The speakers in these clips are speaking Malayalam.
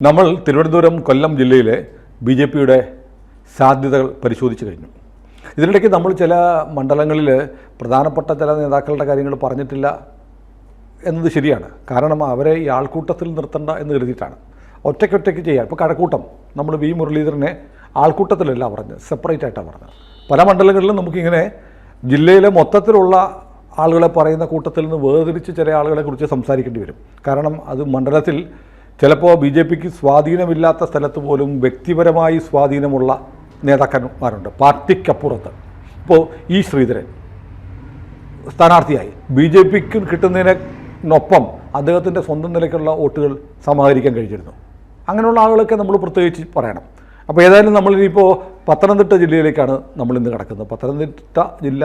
നമ്മൾ തിരുവനന്തപുരം കൊല്ലം ജില്ലയിലെ ബി.ജെ.പിയുടെ സാധ്യതകൾ പരിശോധിച്ചു കഴിഞ്ഞു. ഇതിനിടയ്ക്ക് നമ്മൾ ചില മണ്ഡലങ്ങളിൽ പ്രധാനപ്പെട്ട ചില നേതാക്കളുടെ കാര്യങ്ങൾ പറഞ്ഞിട്ടില്ല എന്നത് ശരിയാണ്. കാരണം അവരെ ഈ ആൾക്കൂട്ടത്തിൽ നിർത്തണ്ട എന്ന് കരുതിയിട്ടാണ്. ഒറ്റയ്ക്കൊറ്റയ്ക്ക് ചെയ്യാം. ഇപ്പോൾ കഴക്കൂട്ടം നമ്മൾ വി മുരളീധരനെ ആൾക്കൂട്ടത്തിലല്ല പറഞ്ഞത്, സെപ്പറേറ്റ് ആയിട്ടാണ് പറഞ്ഞത്. പല മണ്ഡലങ്ങളിലും നമുക്കിങ്ങനെ ജില്ലയിലെ മൊത്തത്തിലുള്ള ആളുകളെ പറയുന്ന കൂട്ടത്തിൽ നിന്ന് വേർതിരിച്ച് ചില ആളുകളെക്കുറിച്ച് സംസാരിക്കേണ്ടി വരും. കാരണം അത് മണ്ഡലത്തിൽ ചിലപ്പോൾ ബി.ജെ.പിക്ക് സ്വാധീനമില്ലാത്ത സ്ഥലത്ത് പോലും വ്യക്തിപരമായി സ്വാധീനമുള്ള നേതാക്കന്മാരുണ്ട് പാർട്ടിക്കപ്പുറത്ത്. ഇപ്പോൾ ഇ ശ്രീധരൻ സ്ഥാനാർത്ഥിയായി ബി.ജെ.പിക്ക് കിട്ടുന്നതിനൊപ്പം അദ്ദേഹത്തിൻ്റെ സ്വന്തം നിലയ്ക്കുള്ള വോട്ടുകൾ സമാഹരിക്കാൻ കഴിഞ്ഞിരുന്നു. അങ്ങനെയുള്ള ആളുകളൊക്കെ നമ്മൾ പ്രത്യേകിച്ച് പറയണം. അപ്പോൾ ഏതായാലും നമ്മളിനിപ്പോൾ പത്തനംതിട്ട ജില്ലയിലേക്കാണ് നമ്മളിന്ന് കിടക്കുന്നത്. പത്തനംതിട്ട ജില്ല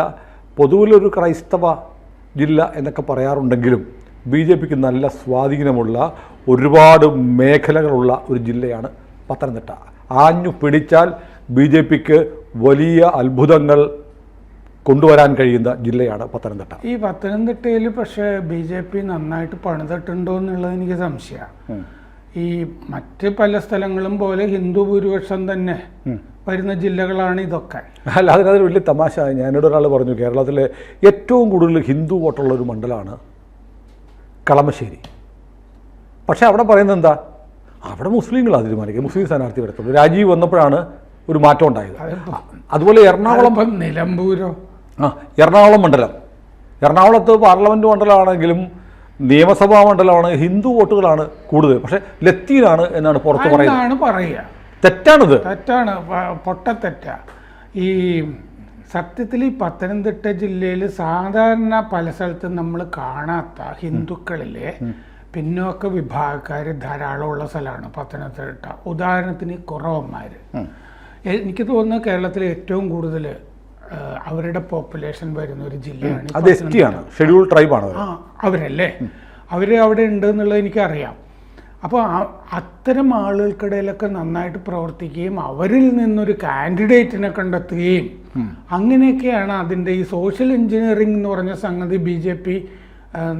പൊതുവിലൊരു ക്രൈസ്തവ ജില്ല എന്നൊക്കെ പറയാറുണ്ടെങ്കിലും ബി.ജെ.പിക്ക് നല്ല സ്വാധീനമുള്ള ഒരുപാട് മേഖലകളുള്ള ഒരു ജില്ലയാണ് പത്തനംതിട്ട. ആഞ്ഞു പിടിച്ചാൽ ബി.ജെ.പിക്ക് വലിയ അത്ഭുതങ്ങൾ കൊണ്ടുവരാൻ കഴിയുന്ന ജില്ലയാണ് പത്തനംതിട്ട. ഈ പത്തനംതിട്ടയിൽ പക്ഷേ ബി.ജെ.പി നന്നായിട്ട് പണിതിട്ടുണ്ടോ എന്നുള്ളത് എനിക്ക് സംശയമാണ്. ഈ മറ്റ് പല സ്ഥലങ്ങളും പോലെ ഹിന്ദു ഭൂരിപക്ഷം തന്നെ വരുന്ന ജില്ലകളാണ് ഇതൊക്കെ. അല്ല, അതിനകത്ത് വലിയ തമാശ. ഞാനോട് ഒരാൾ പറഞ്ഞു, കേരളത്തിലെ ഏറ്റവും കൂടുതൽ ഹിന്ദു വോട്ടുള്ള ഒരു മണ്ഡലമാണ് കളമശ്ശേരി. പക്ഷേ അവിടെ പറയുന്നത് എന്താ, അവിടെ മുസ്ലിങ്ങളാണ് തീരുമാനിക്കുക, മുസ്ലിം സ്ഥാനാർത്ഥി വരത്തുള്ളൂ. രാജീവ് വന്നപ്പോഴാണ് ഒരു മാറ്റം ഉണ്ടായത്. അതുപോലെ എറണാകുളം, നിലമ്പൂരോ, എറണാകുളം മണ്ഡലം, എറണാകുളത്ത് പാർലമെൻറ്റ് മണ്ഡലമാണെങ്കിലും നിയമസഭാ മണ്ഡലമാണ്, ഹിന്ദു വോട്ടുകളാണ് കൂടുതൽ. പക്ഷേ ലത്തീനാണ് എന്നാണ് പുറത്ത് പറയുക. തെറ്റാണിത്, തെറ്റാണ്, പൊട്ടത്തെറ്റാ. ഈ സത്യത്തിൽ ഈ പത്തനംതിട്ട ജില്ലയിൽ സാധാരണ പല സ്ഥലത്തും നമ്മൾ കാണാത്ത ഹിന്ദുക്കളിലെ പിന്നോക്ക വിഭാഗക്കാർ ധാരാളമുള്ള സ്ഥലമാണ് പത്തനംതിട്ട. ഉദാഹരണത്തിന് കുറവന്മാർ. എനിക്ക് തോന്നുന്നു കേരളത്തിലെ ഏറ്റവും കൂടുതൽ അവരുടെ പോപ്പുലേഷൻ വരുന്ന ഒരു ജില്ലയാണ്. ഷെഡ്യൂൾ ട്രൈബാണ് അവരല്ലേ, അവർ അവിടെ ഉണ്ട് എന്നുള്ളത് എനിക്കറിയാം. അപ്പോൾ അത്തരം ആളുകൾക്കിടയിലൊക്കെ നന്നായിട്ട് പ്രവർത്തിക്കുകയും അവരിൽ നിന്നൊരു കാൻഡിഡേറ്റിനെ കണ്ടെത്തുകയും അങ്ങനെയൊക്കെയാണ് അതിൻ്റെ ഈ സോഷ്യൽ എഞ്ചിനീയറിംഗ് എന്ന് പറഞ്ഞ സംഗതി ബി.ജെ.പി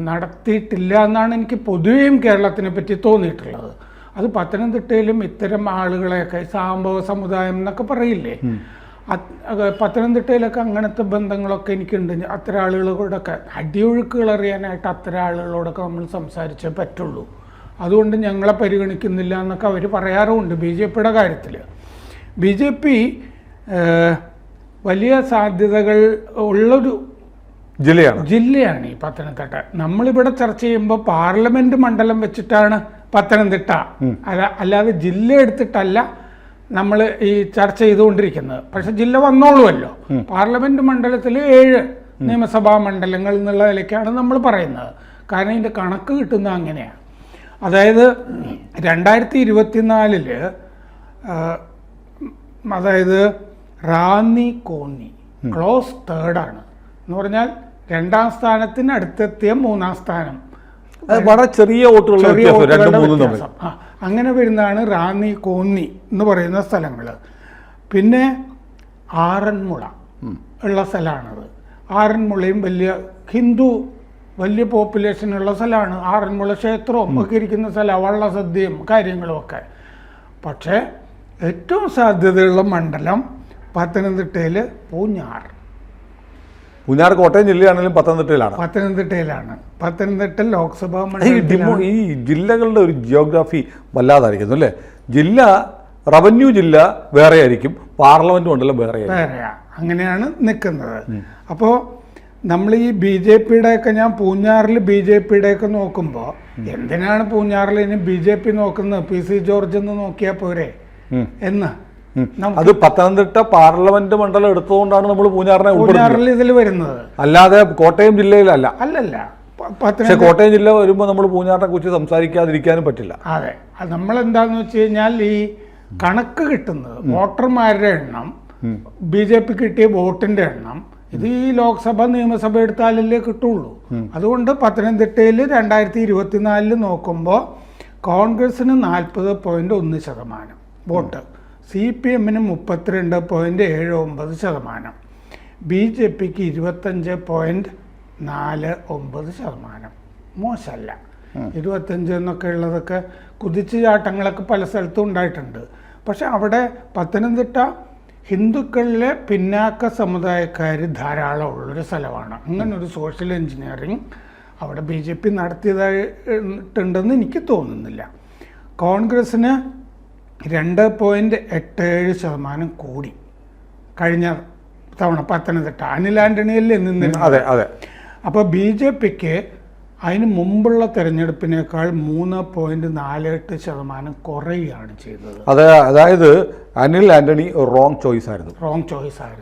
നടത്തിയിട്ടില്ല എന്നാണ് എനിക്ക് പൊതുവേയും കേരളത്തിനെ പറ്റി തോന്നിയിട്ടുള്ളത്. അത് പത്തനംതിട്ടയിലും ഇത്തരം ആളുകളെയൊക്കെ സാംബവ സമുദായം എന്നൊക്കെ പറയില്ലേ, പത്തനംതിട്ടയിലൊക്കെ അങ്ങനത്തെ ബന്ധങ്ങളൊക്കെ എനിക്കുണ്ട്. അത്തരം ആളുകളോടൊക്കെ അടിയൊഴുക്കുകൾ അറിയാനായിട്ട് അത്തരം ആളുകളോടൊക്കെ നമ്മൾ സംസാരിച്ചേ പറ്റുള്ളൂ. അതുകൊണ്ട് ഞങ്ങളെ പരിഗണിക്കുന്നില്ല എന്നൊക്കെ അവർ പറയാറുമുണ്ട് ബി.ജെ.പിയുടെ കാര്യത്തിൽ. ബി.ജെ.പി വലിയ സാധ്യതകൾ ഉള്ളൊരു ജില്ലയാണ് ഈ പത്തനംതിട്ട. നമ്മളിവിടെ ചർച്ച ചെയ്യുമ്പോൾ പാർലമെൻറ്റ് മണ്ഡലം വെച്ചിട്ടാണ് പത്തനംതിട്ട, അല്ലാതെ ജില്ല എടുത്തിട്ടല്ല നമ്മൾ ഈ ചർച്ച ചെയ്തുകൊണ്ടിരിക്കുന്നത്. പക്ഷെ ജില്ല വന്നോളുമല്ലോ. പാർലമെൻറ്റ് മണ്ഡലത്തിൽ 7 നിയമസഭാ മണ്ഡലങ്ങൾ എന്നുള്ള നിലയ്ക്കാണ് നമ്മൾ പറയുന്നത്. കാരണം ഇതിൻ്റെ കണക്ക് കിട്ടുന്നത് അങ്ങനെയാണ്. അതായത് 2024 അതായത് റാന്നി കോന്നി ക്ലോസ് തേർഡാണ് എന്ന് പറഞ്ഞാൽ 2ാം സ്ഥാനത്തിന് അടുത്തെത്തിയ 3ാം സ്ഥാനം, വളരെ ചെറിയ വോട്ടുകൾ. അങ്ങനെ വരുന്നതാണ് റാന്നി കോന്നി എന്ന് പറയുന്ന സ്ഥലങ്ങൾ. പിന്നെ ആറന്മുള ഉള്ള സ്ഥലമാണത്. ആറന്മുളയും വലിയ പോപ്പുലേഷനുള്ള സ്ഥലമാണ്. ആറന്മുള ക്ഷേത്രവും ഒക്കെ ഇരിക്കുന്ന സ്ഥലമാണ്, വള്ളസദ്യയും കാര്യങ്ങളും ഒക്കെ. പക്ഷേ ഏറ്റവും സാധ്യതയുള്ള മണ്ഡലം പത്തനംതിട്ടയിൽ പൂഞ്ഞാർ കോട്ടയം ജില്ലയാണെങ്കിലും പത്തനംതിട്ടയിലാണ്. പത്തനംതിട്ട ലോക്സഭാ മണ്ഡലം. ഈ ജില്ലകളുടെ ഒരു ജിയോഗ്രാഫി വല്ലാതായിരിക്കുന്നു അല്ലേ. ജില്ല, റവന്യൂ ജില്ല വേറെ ആയിരിക്കും, പാർലമെന്റ് മണ്ഡലം വേറെയാ, അങ്ങനെയാണ് നിൽക്കുന്നത്. അപ്പോൾ നമ്മൾ ഈ ബി.ജെ.പിയുടെയൊക്കെ, ഞാൻ പൂഞ്ഞാറിൽ ബി.ജെ.പിയുടെയൊക്കെ നോക്കുമ്പോൾ എന്തിനാണ് പൂഞ്ഞാറിൽ ഇനി ബി.ജെ.പി നോക്കുന്നത്, പി.സി. ജോർജ് എന്ന് നോക്കിയാൽ പോരെ എന്ന്. അത് പത്തനംതിട്ട പാർലമെന്റ് മണ്ഡലം എടുത്തുകൊണ്ടാണ് നമ്മൾ പൂഞ്ഞാറിൽ ഇതിൽ വരുന്നത്, അല്ലാതെ കോട്ടയം ജില്ലയിലല്ല. അല്ലല്ല, പക്ഷേ കോട്ടയം ജില്ല വരുമ്പോൾ നമ്മൾ പൂഞ്ഞാറിനെ കുറിച്ച് സംസാരിക്കാതിരിക്കാനും പറ്റില്ല. അതെ, നമ്മൾ എന്താന്ന് വെച്ച് കഴിഞ്ഞാൽ ഈ കണക്ക് കിട്ടുന്നത് വോട്ടർമാരുടെ എണ്ണം, ബി.ജെ.പി കിട്ടിയ വോട്ടിന്റെ എണ്ണം, ഇത് ഈ ലോക്സഭ നിയമസഭ എടുത്താലല്ലേ കിട്ടുള്ളൂ. അതുകൊണ്ട് പത്തനംതിട്ടയിൽ 2024 നോക്കുമ്പോൾ കോൺഗ്രസിന് 40.1% വോട്ട്, CPM-ന് 32.79%, ബി.ജെ.പിക്ക് 25.49%. മോശമല്ല. 25 എന്നൊക്കെ ഉള്ളതൊക്കെ കുതിച്ചു ചാട്ടങ്ങളൊക്കെ പല സ്ഥലത്തും ഉണ്ടായിട്ടുണ്ട്. പക്ഷെ അവിടെ പത്തനംതിട്ട ഹിന്ദുക്കളിലെ പിന്നാക്ക സമുദായക്കാർ ധാരാളം ഉള്ളൊരു സ്ഥലമാണ്. അങ്ങനെ ഒരു സോഷ്യൽ എഞ്ചിനീയറിങ് അവിടെ BJP നടത്തിയതായിട്ടുണ്ടെന്ന് എനിക്ക് തോന്നുന്നില്ല. കോൺഗ്രസ്സിന് 2.87% കൂടി കഴിഞ്ഞ തവണ പത്തനംതിട്ട അനിൽ ആന്റണിയല്ലേ നിന്നിരുന്നത്. അതെ അതെ. അപ്പോൾ BJPക്ക് അതിന് മുമ്പുള്ള തെരഞ്ഞെടുപ്പിനേക്കാൾ 3.48% കുറയുകയാണ് ചെയ്തത്. അതായത് അനിൽ ആന്റണി റോങ് ചോയ്സ് ആയിരുന്നു.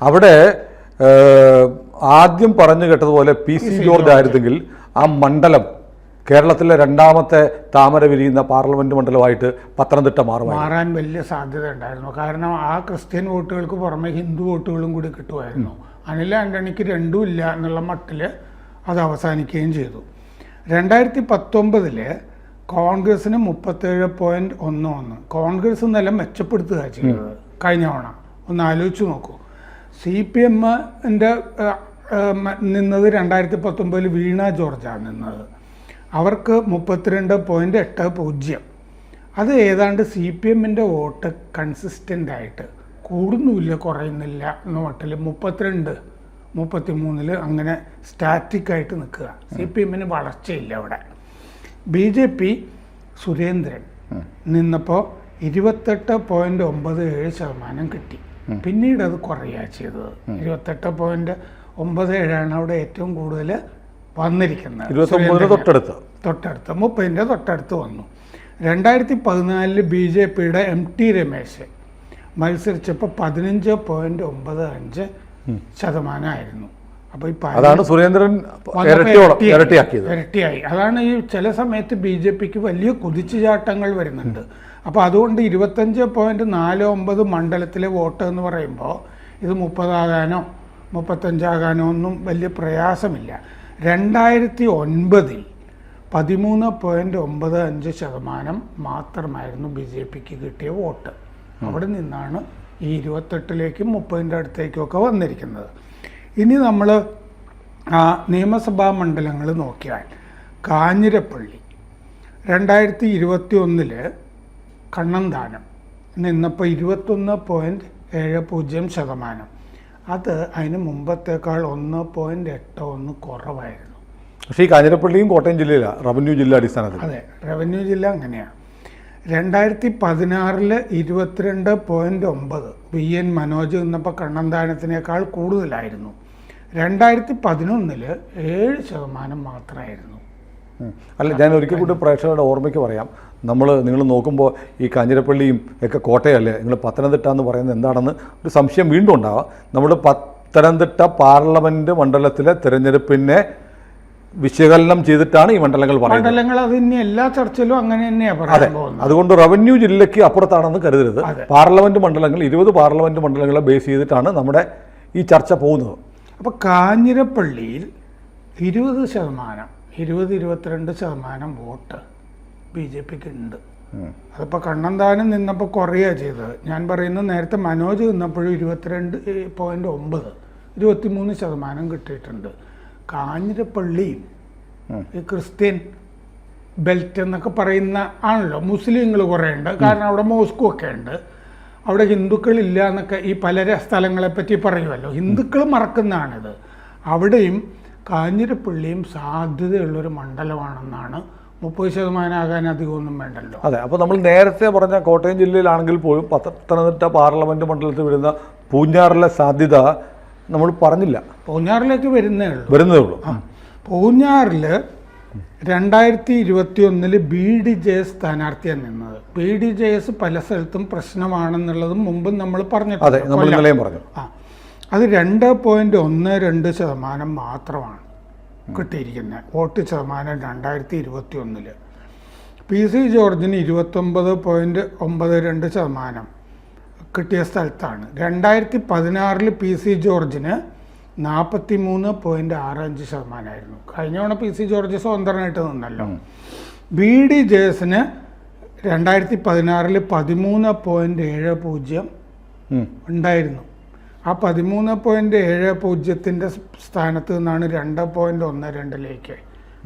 അവിടെ ആദ്യം പറഞ്ഞു കേട്ടതുപോലെ PC ജോർജ് ആയിരുന്നെങ്കിൽ ആ മണ്ഡലം കേരളത്തിലെ രണ്ടാമത്തെ താമര വിരിയുന്ന പാർലമെന്റ് മണ്ഡലമായിട്ട് പത്തനംതിട്ട മാറാൻ വലിയ സാധ്യത ഉണ്ടായിരുന്നു. കാരണം ആ ക്രിസ്ത്യൻ വോട്ടുകൾക്ക് പുറമെ ഹിന്ദു വോട്ടുകളും കൂടി കിട്ടുമായിരുന്നു. അനിൽ ആന്റണിക്ക് രണ്ടും ഇല്ല എന്നുള്ള മട്ടിൽ അത് അവസാനിക്കുകയും ചെയ്തു. 2019 കോൺഗ്രസിന് 37.11. കോൺഗ്രസ് നില മെച്ചപ്പെടുത്തുക ചെയ്തത് കഴിഞ്ഞ തവണ. ഒന്ന് ആലോചിച്ച് നോക്കൂ. CPMന്റെ നിന്നത് 2019 വീണ ജോർജാണ് നിന്നത്. അവർക്ക് 32.80. അത് ഏതാണ്ട് CPMന്റെ വോട്ട് കൺസിസ്റ്റൻ്റ് ആയിട്ട് കൂടുന്നുമില്ല കുറയുന്നില്ല എന്ന മട്ടിൽ 32, 33 അങ്ങനെ സ്റ്റാറ്റിക്കായിട്ട് നിൽക്കുക. CPMന് വളർച്ചയില്ല അവിടെ. BJP സുരേന്ദ്രൻ നിന്നപ്പോൾ 28.97% കിട്ടി. പിന്നീട് അത് കുറയുക ചെയ്തത്. 28.97 അവിടെ ഏറ്റവും കൂടുതൽ വന്നിരിക്കുന്നത്. തൊട്ടടുത്ത് 30ൻ്റെ തൊട്ടടുത്ത് വന്നു. 2014 BJPയുടെ MT രമേശ് മത്സരിച്ചപ്പോൾ 15.95% ആയിരുന്നു. അപ്പോൾ ഈ അതാണ് സുരേന്ദ്രൻ ഇരട്ടിയായി. അതാണ് ഈ ചില സമയത്ത് BJPക്ക് വലിയ കുതിച്ചുചാട്ടങ്ങൾ വരുന്നുണ്ട്. അപ്പോൾ അതുകൊണ്ട് 25.49 മണ്ഡലത്തിലെ വോട്ട് എന്ന് പറയുമ്പോൾ ഇത് 30 ആകാനോ 35 ആകാനോ ഒന്നും വലിയ പ്രയാസമില്ല. 2009 13.95% മാത്രമായിരുന്നു BJPക്ക് കിട്ടിയ വോട്ട്. അവിടെ നിന്നാണ് ഈ 28ലേക്കും 30ൻ്റെ അടുത്തേക്കൊക്കെ വന്നിരിക്കുന്നത്. ഇനി നമ്മൾ നിയമസഭാ മണ്ഡലങ്ങൾ നോക്കിയാൽ കാഞ്ഞിരപ്പള്ളി 2021 കണ്ണന്താനം നിന്നപ്പോൾ 21.70%. അത് അതിന് മുമ്പത്തേക്കാൾ 1.81 കുറവായിരുന്നു. പക്ഷേ ഈ കാഞ്ഞിരപ്പള്ളിയും കോട്ടയം ജില്ലയിലാണ്, റവന്യൂ ജില്ല അടിസ്ഥാനത്തിൽ. അതെ, റവന്യൂ ജില്ല അങ്ങനെയാണ്. 2016 22.9 VN മനോജ് നിന്നപ്പോൾ കണ്ണന്താനത്തിനേക്കാൾ കൂടുതലായിരുന്നു. 2011 7% മാത്രമായിരുന്നു. അല്ല, ഞാൻ ഒരിക്കൽ കൂടി പ്രേക്ഷകരുടെ ഓർമ്മയ്ക്ക് പറയാം. നിങ്ങൾ നോക്കുമ്പോൾ ഈ കാഞ്ഞിരപ്പള്ളിയും ഒക്കെ കോട്ടയല്ലേ, നിങ്ങൾ പത്തനംതിട്ട എന്ന് പറയുന്നത് എന്താണെന്ന് ഒരു സംശയം വീണ്ടും ഉണ്ടാവാം. നമ്മൾ പത്തനംതിട്ട പാർലമെൻറ്റ് മണ്ഡലത്തിലെ തിരഞ്ഞെടുപ്പിനെ വിശകലനം ചെയ്തിട്ടാണ് ഈ മണ്ഡലങ്ങൾ പറയുന്നത്. മണ്ഡലങ്ങൾ അത് ഇനി എല്ലാ ചർച്ചയിലും അങ്ങനെ തന്നെയാണ് പറയുന്നത്. അതുകൊണ്ട് റവന്യൂ ജില്ലയ്ക്ക് അപ്പുറത്താണെന്ന് കരുതരുത്. പാർലമെൻറ്റ് മണ്ഡലങ്ങൾ 20 പാർലമെൻറ്റ് മണ്ഡലങ്ങളെ ബേസ് ചെയ്തിട്ടാണ് നമ്മുടെ ഈ ചർച്ച പോകുന്നത്. അപ്പോൾ കാഞ്ഞിരപ്പള്ളിയിൽ 20-22% വോട്ട് BJPക്ക് ഉണ്ട്. അതിപ്പോൾ കണ്ണന്താനം നിന്നപ്പോൾ കുറയുക ചെയ്തത്. ഞാൻ പറയുന്നത് നേരത്തെ മനോജ് നിന്നപ്പോഴും 22.9 23% കിട്ടിയിട്ടുണ്ട്. കാഞ്ഞിരപ്പള്ളിയും ഈ ക്രിസ്ത്യൻ ബെൽറ്റ് എന്നൊക്കെ പറയുന്ന ആണല്ലോ, മുസ്ലിങ്ങൾ കുറേ ഉണ്ട്. കാരണം അവിടെ മോസ്കോ ഒക്കെ ഉണ്ട്. അവിടെ ഹിന്ദുക്കളില്ല എന്നൊക്കെ ഈ പല സ്ഥലങ്ങളെപ്പറ്റി പറയുമല്ലോ. ഹിന്ദുക്കൾ മറക്കുന്നതാണിത്. അവിടെയും കാഞ്ഞിരപ്പള്ളിയും സാധ്യതയുള്ളൊരു മണ്ഡലമാണെന്നാണ്. 30% ആകാൻ അധികമൊന്നും വേണ്ടല്ലോ. അതെ. അപ്പോൾ നമ്മൾ നേരത്തെ പറഞ്ഞ കോട്ടയം ജില്ലയിലാണെങ്കിൽ പോലും പത്തനംതിട്ട പാർലമെൻറ്റ് മണ്ഡലത്തിൽ വരുന്ന പൂഞ്ഞാറിലെ സാധ്യത നമ്മൾ പറഞ്ഞില്ല. പൂഞ്ഞാറിലേക്ക് വരുന്നേ ഉള്ളൂ. പൂഞ്ഞാറിൽ 2021 BDJS സ്ഥാനാർത്ഥിയാണ് നിന്നത്. BDJS പല സ്ഥലത്തും പ്രശ്നമാണെന്നുള്ളതും മുമ്പും നമ്മൾ പറഞ്ഞിട്ടുണ്ട്. അത് 2.12% മാത്രമാണ് കിട്ടിയിരിക്കുന്നത് വോട്ട് ശതമാനം 2021. PC ജോർജിന് 29.92% കിട്ടിയ സ്ഥലത്താണ്. 2016 PC ജോർജിന് 43.65% ആയിരുന്നു. കഴിഞ്ഞ തവണ PC ജോർജ് സ്വതന്ത്രനായിട്ട് നിന്നല്ലോ. BDJSന് 2016 13.70 ഉണ്ടായിരുന്നു. ആ 13.70 സ്ഥാനത്ത് നിന്നാണ് 2.12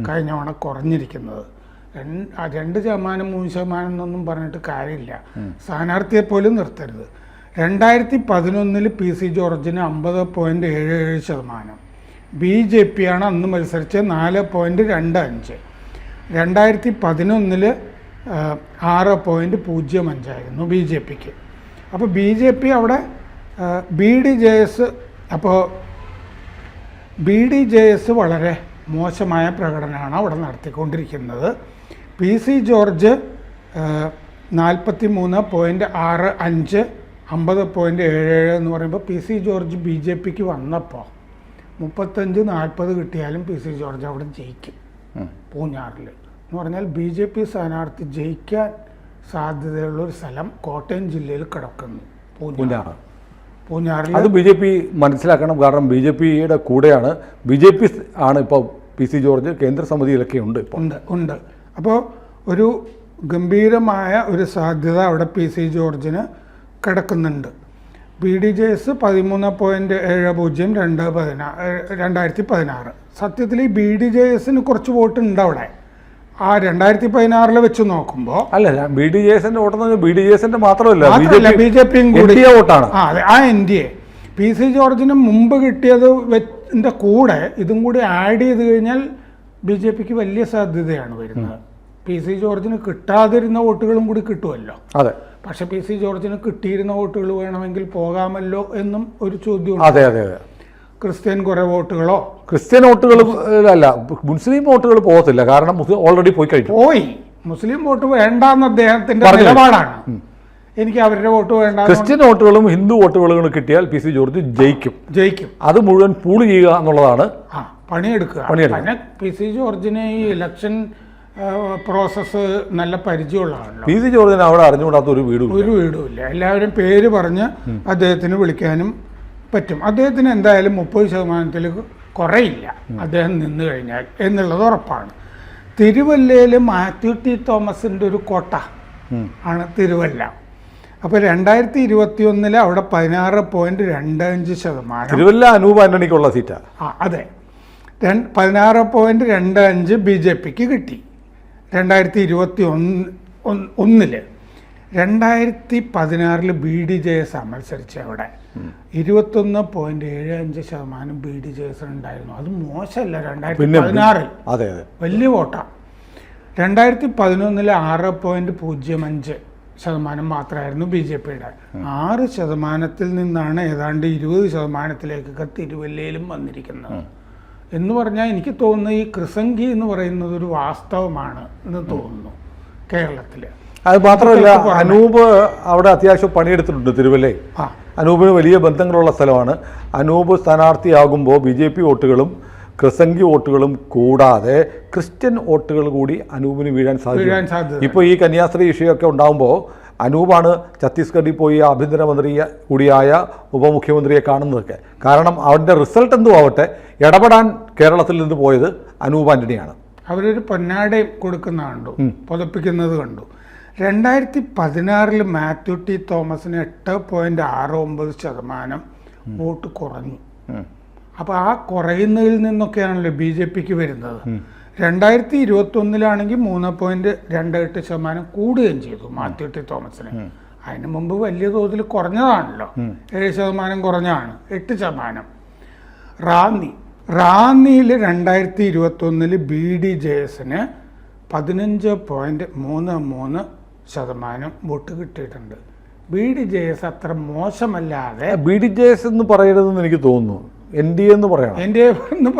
കഴിഞ്ഞ തവണ കുറഞ്ഞിരിക്കുന്നത്. 2% 3% എന്നൊന്നും പറഞ്ഞിട്ട് കാര്യമില്ല. സ്ഥാനാർത്ഥിയെ പോലും നിർത്തരുത്. 2011 പി സി ജോർജിന് 50.77%. BJP ആണ് അന്ന് മത്സരിച്ച് 4.25. 2011 6.05 ആയിരുന്നു BJPക്ക്. അപ്പോൾ BJP അവിടെ BDJS, അപ്പോൾ BDJS വളരെ മോശമായ പ്രകടനമാണ് അവിടെ നടത്തിക്കൊണ്ടിരിക്കുന്നത്. പി സി ജോർജ് 43.65, 50.77 എന്ന് പറയുമ്പോൾ പി സി ജോർജ് BJPക്ക് വന്നപ്പോൾ 35-40 കിട്ടിയാലും പി സി ജോർജ് അവിടെ ജയിക്കും പൂഞ്ഞാറിൽ. എന്ന് പറഞ്ഞാൽ BJP സ്ഥാനാർത്ഥി ജയിക്കാൻ സാധ്യതയുള്ളൊരു സ്ഥലം കോട്ടയം ജില്ലയിൽ കിടക്കുന്നു, പൂഞ്ഞാറിൽ. അത് BJP മനസ്സിലാക്കണം. കാരണം BJPയുടെ കൂടെയാണ്, BJP ആണ് ഇപ്പോൾ പി സി ജോർജ് കേന്ദ്ര സമിതിയിലൊക്കെ ഉണ്ട്. ഉണ്ട്. അപ്പോൾ ഒരു ഗംഭീരമായ ഒരു സാധ്യത അവിടെ പി സി ജോർജിന് കിടക്കുന്നുണ്ട്. BDJS 13.70 2016. സത്യത്തിൽ ഈ BDJSന് കുറച്ച് വോട്ട് ഉണ്ട് അവിടെ. ആ 2016 വെച്ച് നോക്കുമ്പോൾ അല്ല, BDJSന്റെ വോട്ടെന്ന് BDJSന്റെ മാത്രമല്ല BJPയും കൂടി വോട്ടാണ്. ആ NDA പി സി ജോർജിന് മുമ്പ് കിട്ടിയത് കൂടെ ഇതും കൂടി ആഡ് ചെയ്ത് കഴിഞ്ഞാൽ BJPക്ക് വലിയ സാധ്യതയാണ് വരുന്നത്. പി സി ജോർജിന് കിട്ടാതിരുന്ന വോട്ടുകളും കൂടി കിട്ടുമല്ലോ. അതെ. പക്ഷെ പി സി ജോർജിന് കിട്ടിയിരുന്ന വോട്ടുകൾ വേണമെങ്കിൽ പോകാമല്ലോ എന്നും ഒരു ചോദ്യം. അതെ അതെ അതെ. ക്രിസ്ത്യൻ കുറെ വോട്ടുകളോ? ക്രിസ്ത്യൻ വോട്ടുകൾ അല്ല, മുസ്ലിം വോട്ടുകൾ പോകത്തില്ല. കാരണം ഓൾറെഡി പോയി. മുസ്ലിം വോട്ട് വേണ്ടാന്ന് അദ്ദേഹത്തിന്റെ നിലപാടാണ്. എനിക്ക് അവരുടെ വോട്ട് വേണ്ട. ക്രിസ്ത്യൻ വോട്ടുകളും ഹിന്ദു വോട്ടുകളും കിട്ടിയാൽ പി സി ജോർജ് ജയിക്കും. അത് മുഴുവൻ പൂൾ ചെയ്യുക എന്നുള്ളതാണ് പണിയെടുക്കുക. പിന്നെ പി സി ജോർജിന് ഈ ഇലക്ഷൻ പ്രോസസ്സ് നല്ല പരിചയമുള്ളതാണല്ലോ. പി സി ജോർജിന് അവിടെ അറിഞ്ഞുകൂടാത്ത ഒരു വീടുമില്ല. എല്ലാവരും പേര് പറഞ്ഞ് അദ്ദേഹത്തിന് വിളിക്കാനും പറ്റും. അദ്ദേഹത്തിന് എന്തായാലും 30% കുറയില്ല അദ്ദേഹം നിന്ന് കഴിഞ്ഞാൽ എന്നുള്ളത് ഉറപ്പാണ്. തിരുവല്ലയിൽ മാത്യു ടി തോമസിൻ്റെ ഒരു കോട്ട ആണ് തിരുവല്ല. അപ്പോൾ 2021 അവിടെ 16.25%. തിരുവല്ല അനൂപ് ആന്റണിക്കുള്ള സീറ്റാ. അതെ. 16.25 BJPക്ക് കിട്ടി 2021. 2016 BDJS മത്സരിച്ച അവിടെ 21.75% BDJS ഉണ്ടായിരുന്നു. അത് മോശമല്ല. 2016 വലിയ വോട്ടാണ്. 2011 6.05% മാത്രമായിരുന്നു BJPയുടെ. 6% നിന്നാണ് ഏതാണ്ട് 20%-ലേക്കൊക്കെ തിരുവല്ലയിലും വന്നിരിക്കുന്നത്. എന്ന് പറഞ്ഞാൽ എനിക്ക് തോന്നുന്നു ഈ കൃസംഗി എന്ന് പറയുന്നത് ഒരു വാസ്തവമാണ് എന്ന് തോന്നുന്നു കേരളത്തിൽ. അത് മാത്രമല്ല, അനൂപ് അവിടെ അത്യാവശ്യം പണിയെടുത്തിട്ടുണ്ട് തിരുവല്ലയിൽ. അനൂപിന് വലിയ ബന്ധങ്ങളുള്ള സ്ഥലമാണ്. അനൂപ് സ്ഥാനാർത്ഥിയാകുമ്പോൾ BJP വോട്ടുകളും കൃസംഗി വോട്ടുകളും കൂടാതെ ക്രിസ്ത്യൻ വോട്ടുകൾ കൂടി അനൂപിന് വീഴാൻ സാധ്യത. ഇപ്പോൾ ഈ കന്യാസ്ത്രീ വിഷയമൊക്കെ ഉണ്ടാകുമ്പോൾ അനൂപാണ് ഛത്തീസ്ഗഡിൽ പോയി ആഭ്യന്തരമന്ത്രി കൂടിയായ ഉപമുഖ്യമന്ത്രിയെ കാണുന്നതൊക്കെ. കാരണം അവൻ്റെ റിസൾട്ട് എന്തും ആവട്ടെ, ഇടപെടാൻ കേരളത്തിൽ നിന്ന് പോയത് അനൂപ് ആന്റണിയാണ്. അവരൊരു പൊന്നാടയും കൊടുക്കുന്ന കണ്ടു, പുതപ്പിക്കുന്നത് കണ്ടു. 2016 മാത്യു ടി തോമസിന് 8.69% വോട്ട് കുറഞ്ഞു. അപ്പോൾ ആ കുറയുന്നതിൽ നിന്നൊക്കെയാണല്ലോ BJPക്ക് വരുന്നത്. 2021 3.28% കൂടുകയും ചെയ്തു മാത്യു ടി തോമസിന്. അതിന് മുമ്പ് വലിയ തോതിൽ കുറഞ്ഞതാണല്ലോ. 7% കുറഞ്ഞാണ്. 8%. റാന്നിയിൽ 2021 BDJSന് 15.33% വോട്ട് കിട്ടിയിട്ടുണ്ട്. BDJS അത്ര മോശമല്ലാതെ. BDJS എന്ന് പറയരുതെന്ന് എനിക്ക് തോന്നുന്നു. NDA എന്ന്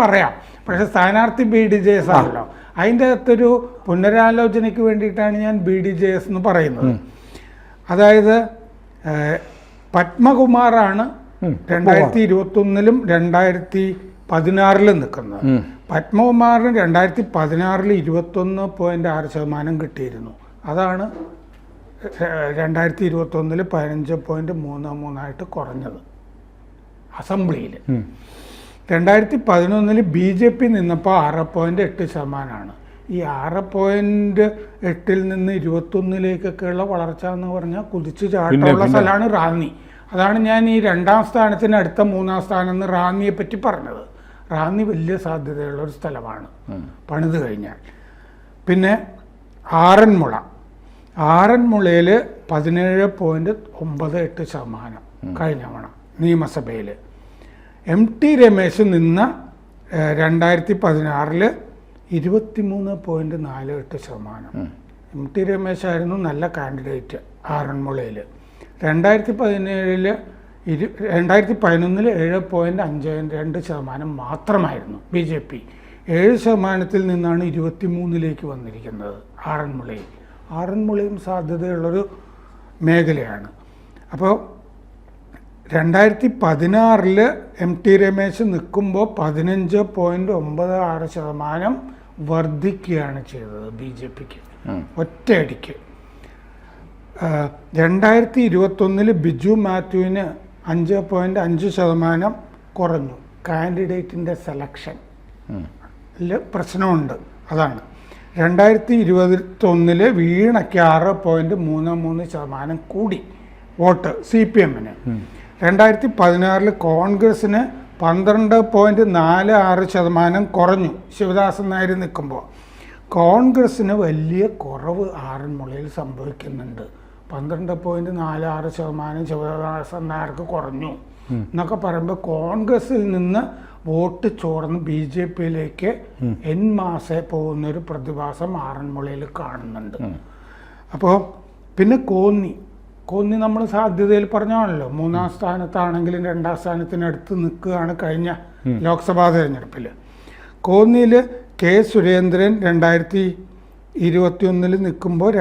പറയാം. പക്ഷെ സ്ഥാനാർത്ഥി BDJS ആണല്ലോ. അതിൻ്റെ അകത്തൊരു പുനരാലോചനയ്ക്ക് വേണ്ടിയിട്ടാണ് ഞാൻ BDJS എന്ന് പറയുന്നത്. അതായത് പത്മകുമാറാണ് 2021 2016 നിൽക്കുന്നത്. പത്മകുമാറിന് 2016 21.6% കിട്ടിയിരുന്നു. അതാണ് 2021 15.33 കുറഞ്ഞത് അസംബ്ലിയിൽ. 2011 BJP നിന്നപ്പോൾ 6.8%. ഈ 6.8 നിന്ന് 21-ലേക്കൊക്കെയുള്ള വളർച്ച എന്ന് പറഞ്ഞാൽ കുതിച്ചു ചാട്ടമുള്ള സ്ഥലമാണ് റാന്നി. അതാണ് ഞാൻ ഈ 2ാം സ്ഥാനത്തിന് അടുത്ത 3ാം സ്ഥാനം എന്ന് റാന്നിയെ പറ്റി പറഞ്ഞത്. റാന്നി വലിയ സാധ്യതയുള്ള ഒരു സ്ഥലമാണ് പണിത് കഴിഞ്ഞാൽ. പിന്നെ ആറന്മുളയിൽ 17.98% കഴിഞ്ഞ തവണ നിയമസഭയിൽ. MT രമേശ് നിന്ന 2016 23.48%. MT രമേശായിരുന്നു നല്ല കാൻഡിഡേറ്റ് ആറന്മുളയിൽ. 2011 7.52% മാത്രമായിരുന്നു BJP. 7% നിന്നാണ് 23% വന്നിരിക്കുന്നത് ആറന്മുളയും സാധ്യതയുള്ളൊരു മേഖലയാണ്. അപ്പോൾ 2016 MT രമേശ് നിൽക്കുമ്പോൾ 15.96% വർദ്ധിക്കുകയാണ് ചെയ്തത് BJPക്ക് ഒറ്റയടിക്ക്. 2021 ബിജു മാത്യുവിന് 5.5% കുറഞ്ഞു. കാൻഡിഡേറ്റിൻ്റെ സെലക്ഷൻ പ്രശ്നമുണ്ട്, അതാണ്. 2021 വീണയ്ക്ക് 6.33% കൂടി വോട്ട് CPMന്. 2016 കോൺഗ്രസിന് 12.46% കുറഞ്ഞു ശിവദാസൻ നായർ നിൽക്കുമ്പോൾ. കോൺഗ്രസ്സിന് വലിയ കുറവ് ആറന്മുളയിൽ സംഭവിക്കുന്നുണ്ട്. 12.46% ശിവദാസൻ നായർക്ക് കുറഞ്ഞു എന്നൊക്കെ പറയുമ്പോൾ കോൺഗ്രസിൽ നിന്ന് വോട്ട് ചോർന്ന് BJPയിലേക്ക് മാസേ പോകുന്നൊരു പ്രതിഭാസം ആറന്മുളയിൽ കാണുന്നുണ്ട്. അപ്പോൾ പിന്നെ കോന്നി നമ്മൾ സാധ്യതയിൽ പറഞ്ഞാണല്ലോ, 3ാം സ്ഥാനത്താണെങ്കിലും 2ാം സ്ഥാനത്തിനടുത്ത് നിൽക്കുകയാണ് കഴിഞ്ഞ ലോക്സഭാ തെരഞ്ഞെടുപ്പിൽ. കോന്നിയിൽ K സുരേന്ദ്രൻ 2021 നിൽക്കുമ്പോൾ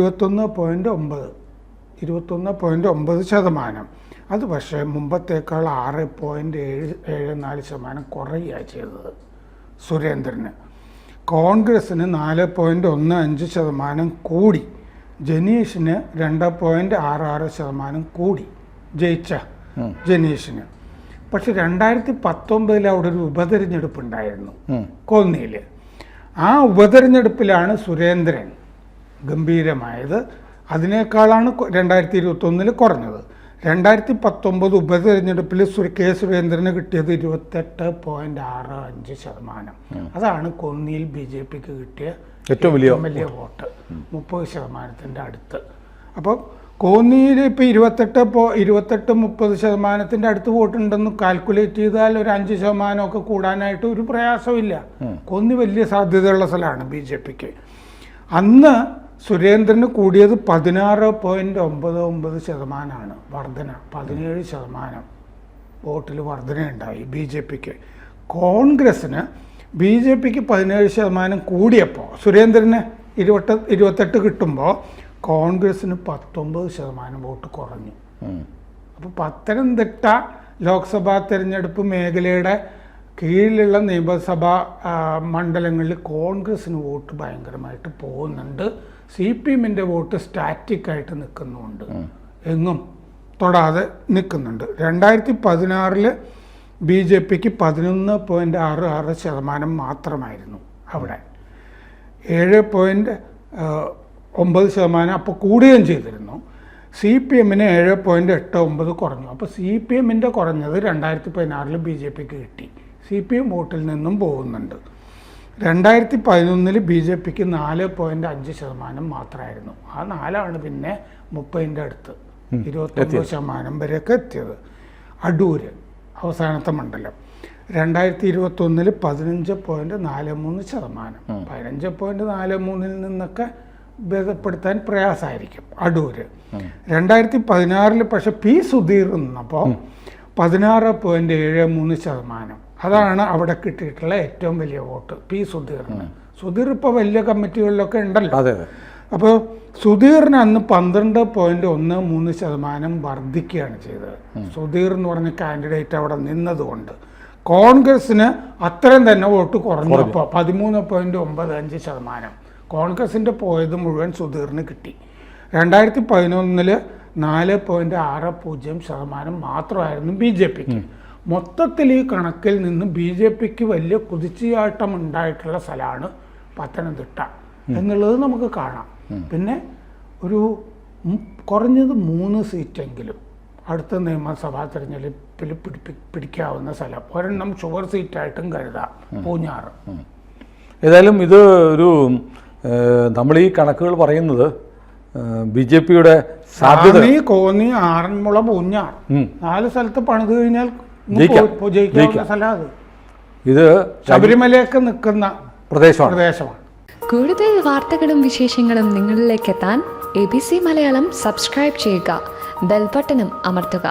21.9%. അത് പക്ഷേ മുമ്പത്തേക്കാൾ 6.74% കുറയുകയാണ് ചെയ്തത് സുരേന്ദ്രന്. കോൺഗ്രസ്സിന് 4.15% കൂടി. ജനീഷിന് 2.66% കൂടി ജയിച്ച ജനീഷിന്. പക്ഷെ 2019 അവിടെ ഒരു ഉപതെരഞ്ഞെടുപ്പ് ഉണ്ടായിരുന്നു കോന്നിയിൽ. ആ ഉപതെരഞ്ഞെടുപ്പിലാണ് സുരേന്ദ്രൻ ഗംഭീരമായത്. അതിനേക്കാളാണ് 2021 കുറഞ്ഞത്. 2019 ഉപതെരഞ്ഞെടുപ്പിൽ K സുരേന്ദ്രന് കിട്ടിയത് 28.65%. അതാണ് കോന്നിയിൽ BJPക്ക് കിട്ടിയ ഏറ്റവും വലിയ വോട്ട്, 30%-ൻ്റെ അടുത്ത്. അപ്പോൾ കോന്നിയിൽ ഇപ്പോൾ 28-30%-ൻ്റെ അടുത്ത് വോട്ടുണ്ടെന്ന് കാൽക്കുലേറ്റ് ചെയ്താൽ ഒരു 5% കൂടാനായിട്ട് ഒരു പ്രയാസമില്ല. കോന്നി വലിയ സാധ്യതയുള്ള സ്ഥലമാണ് BJPക്ക്. അന്ന് സുരേന്ദ്രന് കൂടിയത് 16.99% വർധന, 17% വോട്ടിൽ വർധനയുണ്ടായി BJPക്ക്. കോൺഗ്രസ്സിന് BJPക്ക് 17% കൂടിയപ്പോൾ സുരേന്ദ്രന് 28 കിട്ടുമ്പോൾ കോൺഗ്രസ്സിന് 19% വോട്ട് കുറഞ്ഞു. അപ്പോൾ പത്തനംതിട്ട ലോക്സഭാ തെരഞ്ഞെടുപ്പ് മേഖലയുടെ കീഴിലുള്ള നിയമസഭാ മണ്ഡലങ്ങളിൽ കോൺഗ്രസ്സിന് വോട്ട് ഭയങ്കരമായിട്ട് പോകുന്നുണ്ട്. CPMൻ്റെ വോട്ട് സ്റ്റാറ്റിക്കായിട്ട് നിൽക്കുന്നുണ്ട്, എങ്ങും തൊടാതെ നിൽക്കുന്നുണ്ട്. 2016 BJPക്ക് 11.66% മാത്രമായിരുന്നു അവിടെ. 7.9% അപ്പോൾ കൂടുകയും ചെയ്തിരുന്നു. CPMന് 7.89 കുറഞ്ഞു. അപ്പോൾ CPMൻ്റെ കുറഞ്ഞത് 2016 BJPക്ക് കിട്ടി. CPM വോട്ടിൽ നിന്നും പോകുന്നുണ്ട്. 2011 BJPക്ക് 4.5% മാത്രമായിരുന്നു. ആ 4 പിന്നെ 30ൻ്റെ അടുത്ത് 29% വരെയൊക്കെ എത്തിയത്. അടൂര് അവസാനത്തെ മണ്ഡലം 2021 15.43%. 15.43 നിന്നൊക്കെ ഭേദപ്പെടുത്താൻ പ്രയാസമായിരിക്കും അടൂര്. 2016 പക്ഷെ P സുധീർ നിന്നപ്പോൾ 16.73%. അതാണ് അവിടെ കിട്ടിയിട്ടുള്ള ഏറ്റവും വലിയ വോട്ട് P സുധീറിന്. സുധീർ ഇപ്പോൾ വലിയ കമ്മിറ്റികളിലൊക്കെ ഉണ്ടല്ലോ. അപ്പോൾ സുധീറിന് അന്ന് 12.13% വർദ്ധിക്കുകയാണ് ചെയ്തത്. സുധീർ എന്ന് പറഞ്ഞ കാൻഡിഡേറ്റ് അവിടെ നിന്നതുകൊണ്ട്. കോൺഗ്രസ്സിന് അത്രയും തന്നെ വോട്ട് കുറഞ്ഞു. അപ്പോൾ 13.95%. കോൺഗ്രസിൻ്റെ പോയത് മുഴുവൻ സുധീറിന് കിട്ടി. 2011 4.60% മാത്രമായിരുന്നു BJPക്ക്. മൊത്തത്തിൽ ഈ കണക്കിൽ നിന്ന് BJPക്ക് വലിയ കുതിച്ചുചാട്ടം ഉണ്ടായിട്ടുള്ള സ്ഥലമാണ് പത്തനംതിട്ട എന്നുള്ളത് നമുക്ക് കാണാം. പിന്നെ ഒരു കുറഞ്ഞത് 3 സീറ്റെങ്കിലും അടുത്ത നിയമസഭാ തെരഞ്ഞെടുപ്പിൽ പിടിക്കാവുന്ന സ്ഥലം. ഒരെണ്ണം ഷുഗർ സീറ്റായിട്ടും കരുതാം, പൂഞ്ഞാറ്. ഏതായാലും ഇത് ഒരു നമ്മൾ ഈ കണക്കുകൾ പറയുന്നത് BJPയുടെ സാധ്യത റാന്നി, കോന്നി, ആറന്മുള, പൂഞ്ഞാർ 4 സ്ഥലത്ത് പണിത് കഴിഞ്ഞാൽ ജയിക്കാവുന്ന സ്ഥലം അത്. ഇത് ശബരിമലയൊക്കെ നിൽക്കുന്ന പ്രദേശമാണ്. കൂടുതൽ വാർത്തകളും വിശേഷങ്ങളും നിങ്ങളിലേക്ക് എത്താൻ ABC മലയാളം സബ്സ്ക്രൈബ് ചെയ്യുക, ബെൽബട്ടനും അമർത്തുക.